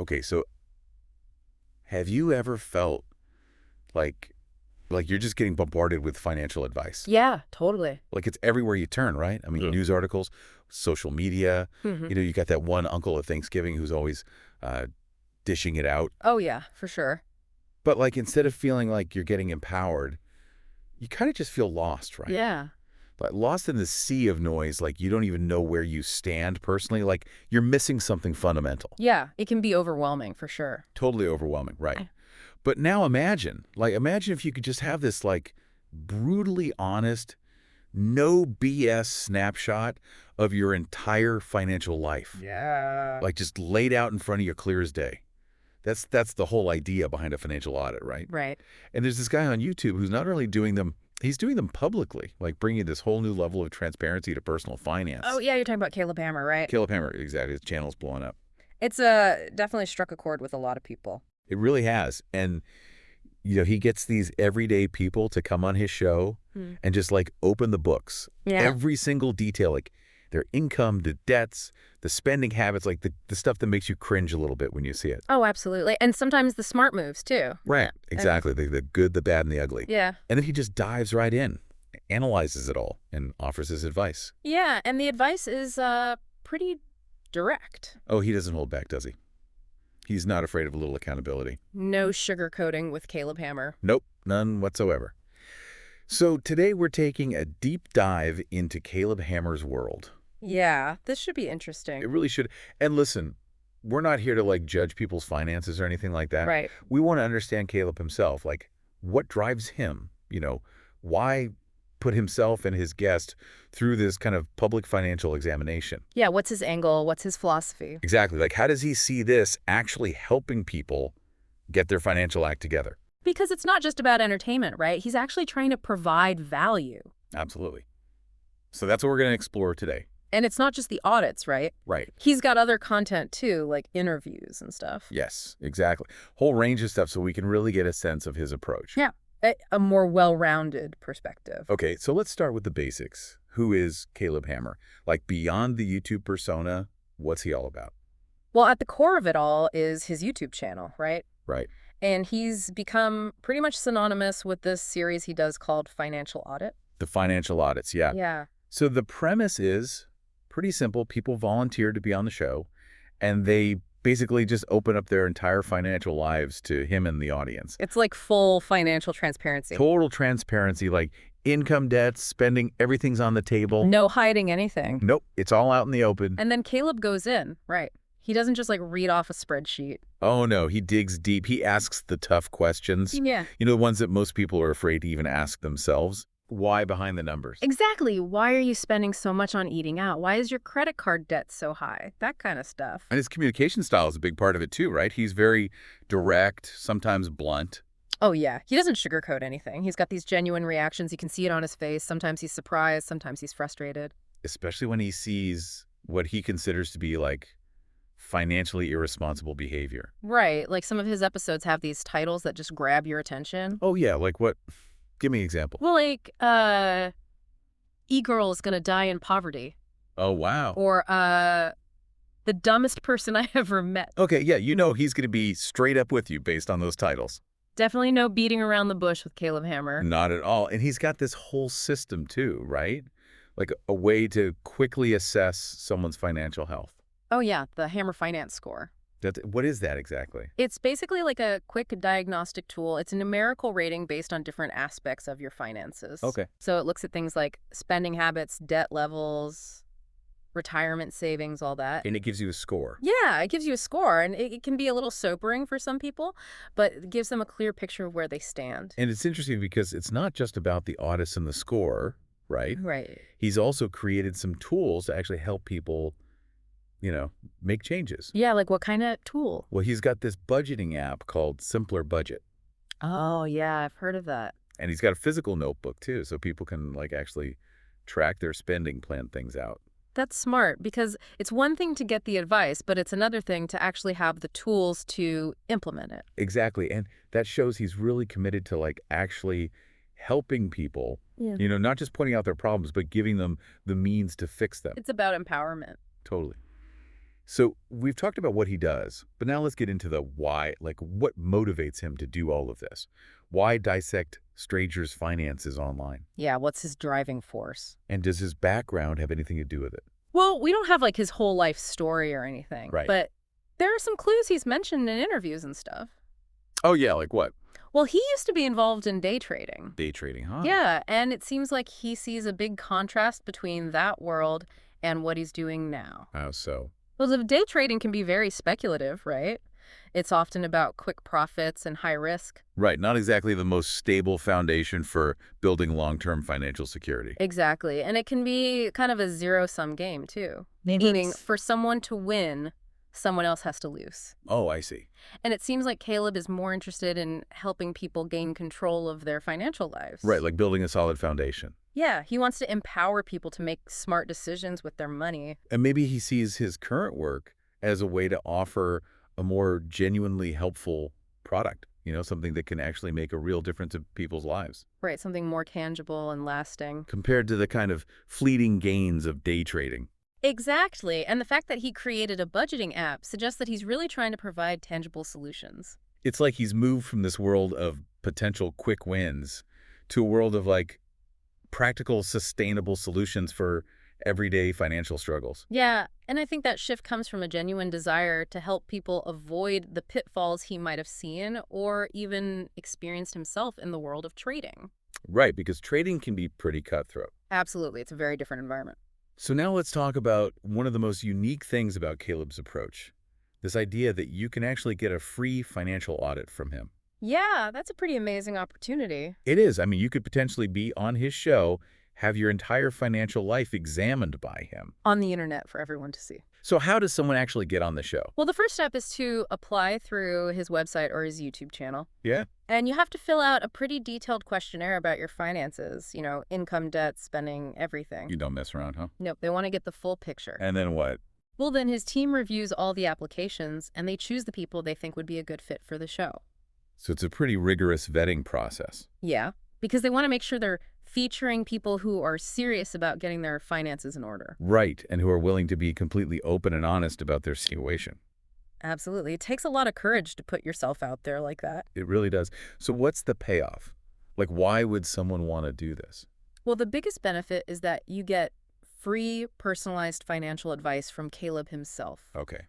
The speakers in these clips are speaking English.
Okay, so have you ever felt like you're just getting bombarded with financial advice? Yeah, totally. Like it's everywhere you turn, right? I mean, Yeah. news articles, social media. Hmm. You got that one uncle at Thanksgiving who's always uh, dishing it out. Oh, yeah, for sure. But like instead of feeling like you're getting empowered, you kind of just feel lost, right? Yeah. Like lost in the sea of noise, like you don't even know where you stand personally, like you're missing something fundamental. Yeah, it can be overwhelming for sure. Totally overwhelming, right? But now imagine if you could just have this like brutally honest, no BS snapshot of your entire financial life. Yeah. Like just laid out in front of you clear as day. That's the whole idea behind a financial audit, right? Right. And there's this guy on YouTube who's not only doing them, he's doing them publicly, like bringing this whole new level of transparency to personal finance. Oh, yeah, you're talking about Caleb Hammer, right? Caleb Hammer, exactly. His channel's blowing up. It's definitely struck a chord with a lot of people. It really has. And, he gets these everyday people to come on his show and just like open the books. Yeah. Every single detail, like their income, the debts, the spending habits, like the stuff that makes you cringe a little bit when you see it. Oh, absolutely. And sometimes the smart moves, too. Right. Exactly. The good, the bad, and the ugly. Yeah. And then he just dives right in, analyzes it all, and offers his advice. Yeah, and the advice is pretty direct. Oh, he doesn't hold back, does he? He's not afraid of a little accountability. No sugarcoating with Caleb Hammer. Nope, none whatsoever. So today we're taking a deep dive into Caleb Hammer's world. Yeah, this should be interesting. It really should. And listen, we're not here to like judge people's finances or anything like that. Right. We want to understand Caleb himself, like what drives him, why put himself and his guest through this kind of public financial examination. Yeah, what's his angle? What's his philosophy? Exactly. Like how does he see this actually helping people get their financial act together? Because it's not just about entertainment, right? He's actually trying to provide value. Absolutely. So that's what we're going to explore today. And it's not just the audits, right? Right. He's got other content too, like interviews and stuff. Yes, exactly. Whole range of stuff so we can really get a sense of his approach. Yeah. A more well-rounded perspective. Okay, so let's start with the basics. Who is Caleb Hammer? Like beyond the YouTube persona, what's he all about? Well, at the core of it all is his YouTube channel, right? Right. And he's become pretty much synonymous with this series he does called Financial Audit. The financial audits, yeah. Yeah. So the premise is pretty simple. People volunteer to be on the show, and they basically just open up their entire financial lives to him and the audience. It's like full financial transparency. Total transparency, like income, debts, spending, everything's on the table. No hiding anything. Nope, it's all out in the open. And then Caleb goes in, right? He doesn't just like read off a spreadsheet. Oh no, he digs deep. He asks the tough questions. Yeah. The ones that most people are afraid to even ask themselves. Why behind the numbers? Exactly. Why are you spending so much on eating out? Why is your credit card debt so high? That kind of stuff. And his communication style is a big part of it too, right? He's very direct, sometimes blunt. Oh, yeah. He doesn't sugarcoat anything. He's got these genuine reactions. You can see it on his face. Sometimes he's surprised. Sometimes he's frustrated. Especially when he sees what he considers to be like financially irresponsible behavior. Right. Like some of his episodes have these titles that just grab your attention. Oh yeah, like what? Give me an example. Well, like, e-girl is gonna die in poverty. Oh, wow. Or, the dumbest person I ever met. Okay, yeah, he's going to be straight up with you based on those titles. Definitely no beating around the bush with Caleb Hammer. Not at all. And he's got this whole system too, right? Like a way to quickly assess someone's financial health. Oh, yeah, the Hammer Finance Score. What is that exactly? It's basically like a quick diagnostic tool. It's a numerical rating based on different aspects of your finances. Okay. So it looks at things like spending habits, debt levels, retirement savings, all that. And it gives you a score. Yeah, it gives you a score, and it can be a little sobering for some people, but it gives them a clear picture of where they stand. And it's interesting because it's not just about the audits and the score, right? Right. He's also created some tools to actually help people, make changes. Yeah, like what kind of tool? Well, he's got this budgeting app called Simpler Budget. Oh, yeah, I've heard of that. And he's got a physical notebook too, so people can actually track their spending, plan things out. That's smart because it's one thing to get the advice, but it's another thing to actually have the tools to implement it. Exactly. And that shows he's really committed to actually helping people, Yeah. Not just pointing out their problems, but giving them the means to fix them. It's about empowerment. Totally. So we've talked about what he does, but now let's get into the why, like what motivates him to do all of this. Why dissect strangers' finances online? Yeah, what's his driving force? And does his background have anything to do with it? Well, we don't have like his whole life story or anything, Right. but there are some clues he's mentioned in interviews and stuff. Oh, yeah, like what? Well, he used to be involved in day trading. Day trading, huh? Yeah, and it seems like he sees a big contrast between that world and what he's doing now. How so? Well, the day trading can be very speculative, right? It's often about quick profits and high risk. Right, not exactly the most stable foundation for building long-term financial security. Exactly. And it can be kind of a zero-sum game, too. Meaning, for someone to win, someone else has to lose. Oh, I see. And it seems like Caleb is more interested in helping people gain control of their financial lives. Right, like building a solid foundation. Yeah, he wants to empower people to make smart decisions with their money. And maybe he sees his current work as a way to offer a more genuinely helpful product, something that can actually make a real difference in people's lives, Right, something more tangible and lasting. compared to the kind of fleeting gains of day trading. Exactly. And the fact that he created a budgeting app suggests that he's really trying to provide tangible solutions. It's like he's moved from this world of potential quick wins to a world of practical, sustainable solutions for everyday financial struggles. Yeah, and I think that shift comes from a genuine desire to help people avoid the pitfalls he might have seen or even experienced himself in the world of trading. Right, because trading can be pretty cutthroat. Absolutely. It's a very different environment. So now let's talk about one of the most unique things about Caleb's approach, this idea that you can actually get a free financial audit from him. Yeah, that's a pretty amazing opportunity. It is. I mean, you could potentially be on his show, have your entire financial life examined by him. On the internet for everyone to see. So how does someone actually get on the show? Well, the first step is to apply through his website or his YouTube channel. Yeah? And you have to fill out a pretty detailed questionnaire about your finances, income, debt, spending, everything. You don't mess around, huh? Nope, they want to get the full picture. And then what? Well, then his team reviews all the applications and they choose the people they think would be a good fit for the show. So it's a pretty rigorous vetting process. Yeah, because they want to make sure they're featuring people who are serious about getting their finances in order. Right, and who are willing to be completely open and honest about their situation. Absolutely. It takes a lot of courage to put yourself out there like that. It really does. So what's the payoff? Why would someone want to do this? Well, the biggest benefit is that you get free, personalized financial advice from Caleb himself. Okay.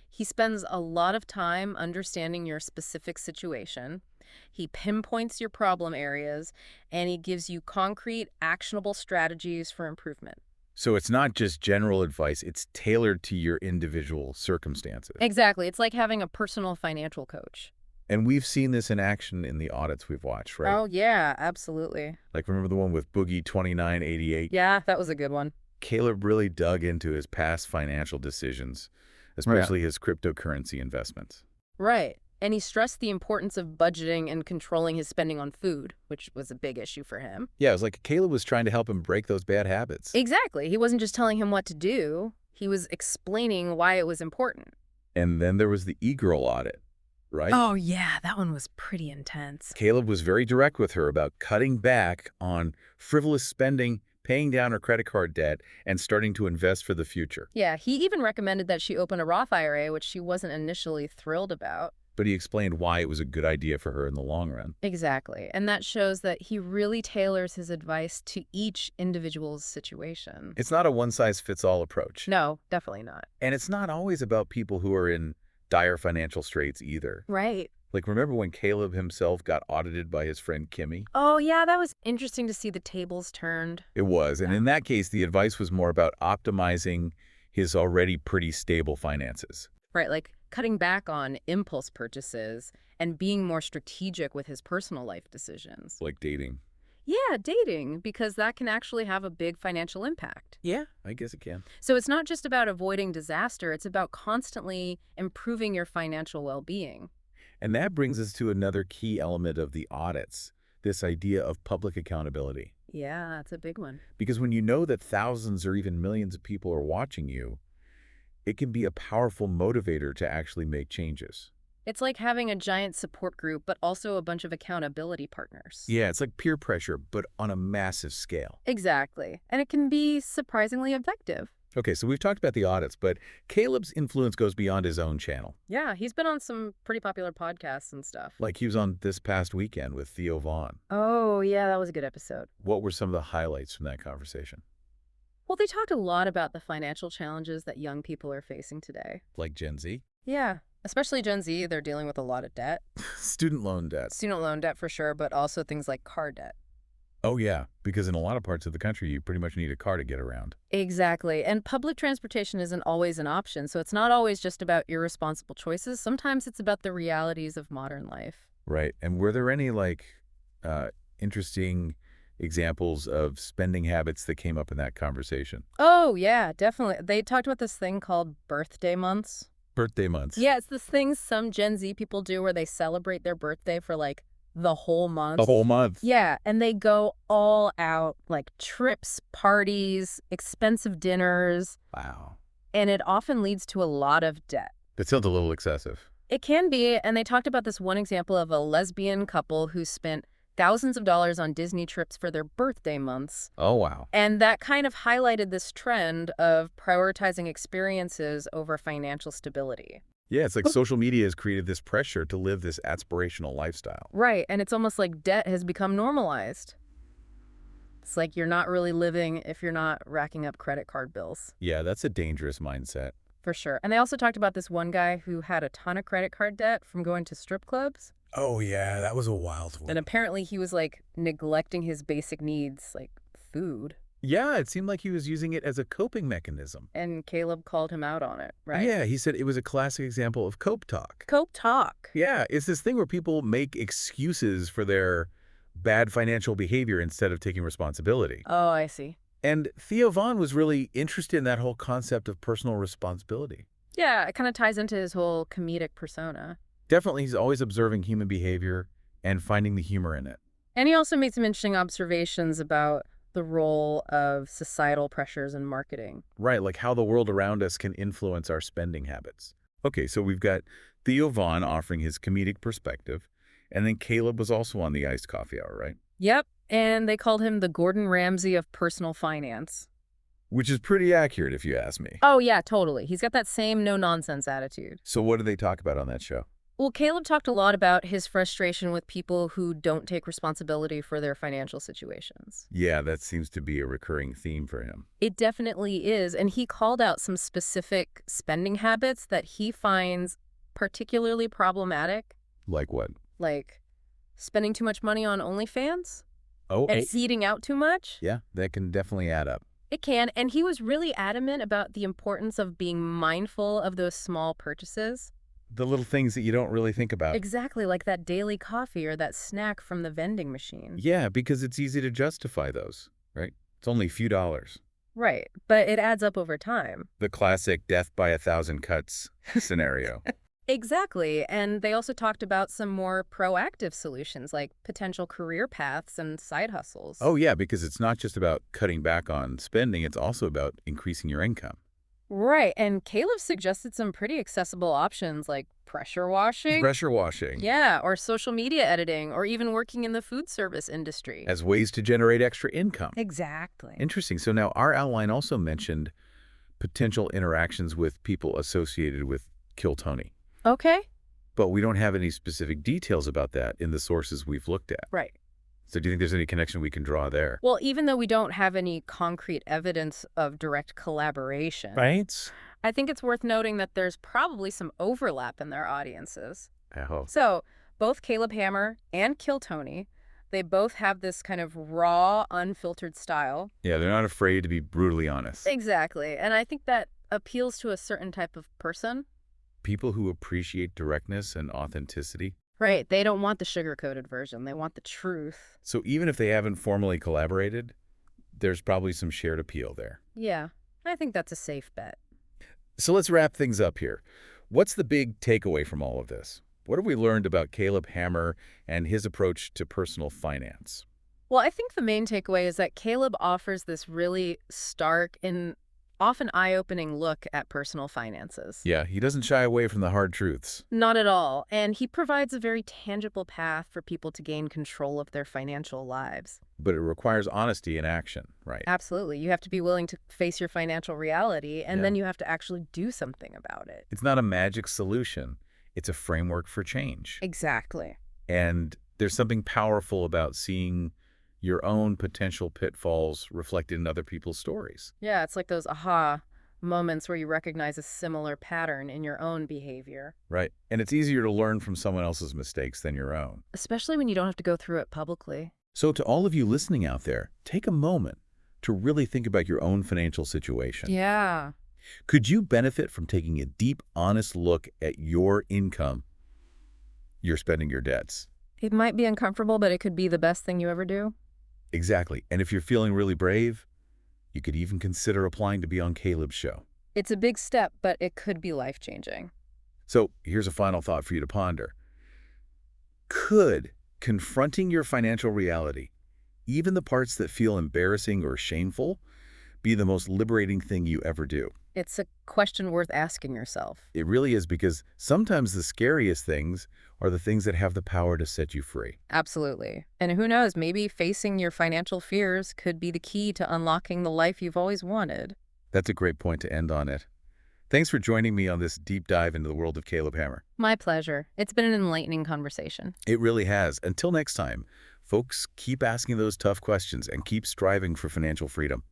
He spends a lot of time understanding your specific situation. He pinpoints your problem areas, and he gives you concrete, actionable strategies for improvement. So it's not just general advice, it's tailored to your individual circumstances. Exactly. It's like having a personal financial coach. And we've seen this in action in the audits we've watched, right? Oh, yeah, absolutely. Remember the one with Boogie 2988? Yeah, that was a good one. Caleb really dug into his past financial decisions, especially his cryptocurrency investments. Right. And he stressed the importance of budgeting and controlling his spending on food, which was a big issue for him. Yeah, it was like Caleb was trying to help him break those bad habits. Exactly. He wasn't just telling him what to do. He was explaining why it was important. And then there was the e-girl audit, right? Oh, yeah, that one was pretty intense. Caleb was very direct with her about cutting back on frivolous spending, paying down her credit card debt, and starting to invest for the future. Yeah, he even recommended that she open a Roth IRA, which she wasn't initially thrilled about. But he explained why it was a good idea for her in the long run. Exactly. And that shows that he really tailors his advice to each individual's situation. It's not a one-size-fits-all approach. No, definitely not. And it's not always about people who are in dire financial straits either. Right. Remember when Caleb himself got audited by his friend Kimmy? Oh, yeah, that was interesting to see the tables turned. It was. And in that case, the advice was more about optimizing his already pretty stable finances. Right, like cutting back on impulse purchases and being more strategic with his personal life decisions. Like dating. Yeah, dating, because that can actually have a big financial impact. Yeah, I guess it can. So it's not just about avoiding disaster, it's about constantly improving your financial well-being. And that brings us to another key element of the audits, this idea of public accountability. Yeah, that's a big one. Because when you know that thousands or even millions of people are watching you, it can be a powerful motivator to actually make changes. It's like having a giant support group, but also a bunch of accountability partners. Yeah, it's like peer pressure, but on a massive scale. Exactly. And it can be surprisingly effective. Okay, so we've talked about the audits, but Caleb's influence goes beyond his own channel. Yeah, he's been on some pretty popular podcasts and stuff. Like he was on This Past Weekend with Theo Vaughn. Oh, yeah, that was a good episode. What were some of the highlights from that conversation? Well, they talked a lot about the financial challenges that young people are facing today. Like Gen Z? Yeah, especially Gen Z, they're dealing with a lot of debt. Student loan debt. Student loan debt for sure, but also things like car debt. Oh, yeah, because in a lot of parts of the country, you pretty much need a car to get around. Exactly. And public transportation isn't always an option, so it's not always just about irresponsible choices. Sometimes it's about the realities of modern life. Right. And were there any, interesting examples of spending habits that came up in that conversation? Oh, yeah, definitely. They talked about this thing called birthday months. Birthday months. Yeah, it's this thing some Gen Z people do where they celebrate their birthday for like the whole month. A whole month. Yeah, and they go all out, like trips, parties, expensive dinners, Wow. and it often leads to a lot of debt. That sounds a little excessive. It can be, and they talked about this one example of a lesbian couple who spent thousands of dollars on Disney trips for their birthday months. Oh, wow. And that kind of highlighted this trend of prioritizing experiences over financial stability. Yeah, it's like social media has created this pressure to live this aspirational lifestyle. Right, and it's almost like debt has become normalized. It's like you're not really living if you're not racking up credit card bills. Yeah, that's a dangerous mindset. For sure. And they also talked about this one guy who had a ton of credit card debt from going to strip clubs. Oh, yeah, that was a wild one. And apparently he was like neglecting his basic needs, like food. Yeah, it seemed like he was using it as a coping mechanism. And Caleb called him out on it, right? Yeah, he said it was a classic example of cope talk. Cope talk. Yeah, it's this thing where people make excuses for their bad financial behavior instead of taking responsibility. Oh, I see. And Theo Vaughn was really interested in that whole concept of personal responsibility. Yeah, it kind of ties into his whole comedic persona. Definitely, he's always observing human behavior and finding the humor in it. And he also made some interesting observations about the role of societal pressures in marketing. Right, like how the world around us can influence our spending habits. Okay, so we've got Theo Vaughn offering his comedic perspective, and then Caleb was also on the iced coffee hour, right? Yep, and they called him the Gordon Ramsay of personal finance. Which is pretty accurate if you ask me. Oh, yeah, totally. He's got that same no-nonsense attitude. So what did they talk about on that show? Well, Caleb talked a lot about his frustration with people who don't take responsibility for their financial situations. Yeah, that seems to be a recurring theme for him. It definitely is, and he called out some specific spending habits that he finds particularly problematic, Like what? like spending too much money on OnlyFans Oh, and eating out too much. yeah, that can definitely add up. It can, and he was really adamant about the importance of being mindful of those small purchases. The little things that you don't really think about. Exactly, like that daily coffee or that snack from the vending machine. Yeah, because it's easy to justify those, right? It's only a few dollars. Right, but it adds up over time. The classic death by a thousand cuts scenario. Exactly, and they also talked about some more proactive solutions like potential career paths and side hustles. Oh, yeah, because it's not just about cutting back on spending, it's also about increasing your income. Right, and Caleb suggested some pretty accessible options like pressure washing. Pressure washing. Yeah, or social media editing, or even working in the food service industry. As ways to generate extra income. Exactly. Interesting. So now our outline also mentioned potential interactions with people associated with Kill Tony. Okay. But we don't have any specific details about that in the sources we've looked at. Right. So do you think there's any connection we can draw there? Well, even though we don't have any concrete evidence of direct collaboration, Right? I think it's worth noting that there's probably some overlap in their audiences. Oh. So both Caleb Hammer and Kill Tony, they both have this kind of raw, unfiltered style. Yeah, they're not afraid to be brutally honest. Exactly. And I think that appeals to a certain type of person. People who appreciate directness and authenticity. Right. They don't want the sugar-coated version. They want the truth. So even if they haven't formally collaborated, there's probably some shared appeal there. Yeah, I think that's a safe bet. So let's wrap things up here. What's the big takeaway from all of this? What have we learned about Caleb Hammer and his approach to personal finance? Well, I think the main takeaway is that Caleb offers this really stark and often eye-opening look at personal finances. Yeah, he doesn't shy away from the hard truths. Not at all, and he provides a very tangible path for people to gain control of their financial lives. But it requires honesty and action, right? Absolutely. You have to be willing to face your financial reality, and Yeah. then you have to actually do something about it. It's not a magic solution. It's a framework for change. Exactly. And there's something powerful about seeing your own potential pitfalls reflected in other people's stories. Yeah, it's like those aha moments where you recognize a similar pattern in your own behavior, Right. And it's easier to learn from someone else's mistakes than your own. especially when you don't have to go through it publicly. So to all of you listening out there, take a moment to really think about your own financial situation. Yeah. Could you benefit from taking a deep, honest look at your income, your spending, your debts? It might be uncomfortable, but it could be the best thing you ever do. Exactly. And if you're feeling really brave, you could even consider applying to be on Caleb's show. It's a big step, but it could be life-changing. So here's a final thought for you to ponder. Could confronting your financial reality, even the parts that feel embarrassing or shameful, be the most liberating thing you ever do? It's a question worth asking yourself. It really is, because sometimes the scariest things are the things that have the power to set you free. Absolutely. And who knows, maybe facing your financial fears could be the key to unlocking the life you've always wanted. That's a great point to end on it. Thanks for joining me on this deep dive into the world of Caleb Hammer. My pleasure. It's been an enlightening conversation. It really has. Until next time, folks, keep asking those tough questions and keep striving for financial freedom.